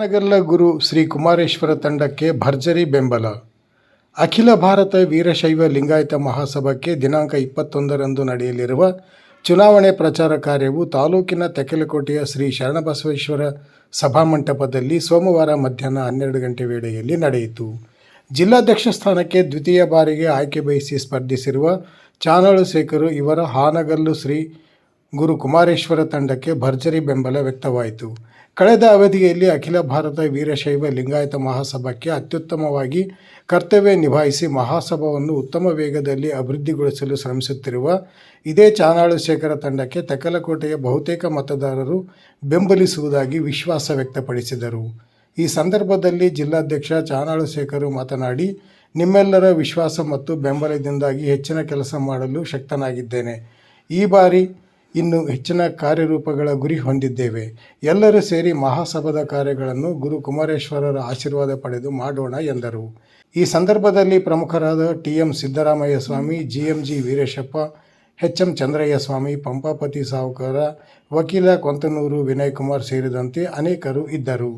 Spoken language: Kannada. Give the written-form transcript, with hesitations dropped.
ಹಾನಗಲ್ಲ ಗುರು ಶ್ರೀ ಕುಮಾರೇಶ್ವರ ತಂಡಕ್ಕೆ ಭರ್ಜರಿ ಬೆಂಬಲ. ಅಖಿಲ ಭಾರತ ವೀರಶೈವ ಲಿಂಗಾಯತ ಮಹಾಸಭಾಕ್ಕೆ ದಿನಾಂಕ 21ರಂದು ನಡೆಯಲಿರುವ ಚುನಾವಣೆ ಪ್ರಚಾರ ಕಾರ್ಯವು ತಾಲೂಕಿನ ತೆಕ್ಕಲಕೋಟೆಯ ಶ್ರೀ ಶರಣಬಸವೇಶ್ವರ ಸಭಾಮಂಟಪದಲ್ಲಿ ಸೋಮವಾರ ಮಧ್ಯಾಹ್ನ 12 ಗಂಟೆ ವೇಳೆಯಲ್ಲಿ ನಡೆಯಿತು. ಜಿಲ್ಲಾಧ್ಯಕ್ಷ ಸ್ಥಾನಕ್ಕೆ ದ್ವಿತೀಯ ಬಾರಿಗೆ ಆಯ್ಕೆ ಬಯಸಿ ಸ್ಪರ್ಧಿಸಿರುವ ಚಾನಾಳು ಶೇಖರ್ ಇವರ ಹಾನಗಲ್ಲು ಶ್ರೀ ಗುರು ಕುಮಾರೇಶ್ವರ ತಂಡಕ್ಕೆ ಭರ್ಜರಿ ಬೆಂಬಲ ವ್ಯಕ್ತವಾಯಿತು. ಕಳೆದ ಅವಧಿಯಲ್ಲಿ ಅಖಿಲ ಭಾರತ ವೀರಶೈವ ಲಿಂಗಾಯತ ಮಹಾಸಭಾಕ್ಕೆ ಅತ್ಯುತ್ತಮವಾಗಿ ಕರ್ತವ್ಯ ನಿಭಾಯಿಸಿ ಮಹಾಸಭಾವನ್ನು ಉತ್ತಮ ವೇಗದಲ್ಲಿ ಅಭಿವೃದ್ಧಿಗೊಳಿಸಲು ಶ್ರಮಿಸುತ್ತಿರುವ ಇದೇ ಚಾನಾಳು ಶೇಖರ ತಂಡಕ್ಕೆ ತೆಕ್ಕಲಕೋಟೆಯ ಬಹುತೇಕ ಮತದಾರರು ಬೆಂಬಲಿಸುವುದಾಗಿ ವಿಶ್ವಾಸ ವ್ಯಕ್ತಪಡಿಸಿದರು. ಈ ಸಂದರ್ಭದಲ್ಲಿ ಜಿಲ್ಲಾಧ್ಯಕ್ಷ ಚಾನಾಳು ಶೇಖರ್ ಮಾತನಾಡಿ, ನಿಮ್ಮೆಲ್ಲರ ವಿಶ್ವಾಸ ಮತ್ತು ಬೆಂಬಲದಿಂದಾಗಿ ಹೆಚ್ಚಿನ ಕೆಲಸ ಮಾಡಲು ಶಕ್ತನಾಗಿದ್ದೇನೆ. ಈ ಬಾರಿ ಇನ್ನು ಹೆಚ್ಚಿನ ಕಾರ್ಯರೂಪಗಳ ಗುರಿ ಹೊಂದಿದ್ದೇವೆ. ಎಲ್ಲರೂ ಸೇರಿ ಮಹಾಸಭಾದ ಕಾರ್ಯಗಳನ್ನು ಗುರು ಕುಮಾರೇಶ್ವರರ ಆಶೀರ್ವಾದ ಪಡೆದು ಮಾಡೋಣ ಎಂದರು. ಈ ಸಂದರ್ಭದಲ್ಲಿ ಪ್ರಮುಖರಾದ ಟಿ.ಎಂ. ಸಿದ್ದರಾಮಯ್ಯ ಸ್ವಾಮಿ, ಜಿ.ಎಂ.ಜಿ. ವೀರೇಶಪ್ಪ, ಎಚ್.ಎಂ. ಚಂದ್ರಯ್ಯ ಸ್ವಾಮಿ, ಪಂಪಾಪತಿ ಸಾವುಕಾರ, ವಕೀಲ ಕೊಂತನೂರು ವಿನಯ್ ಕುಮಾರ್ ಸೇರಿದಂತೆ ಅನೇಕರು ಇದ್ದರು.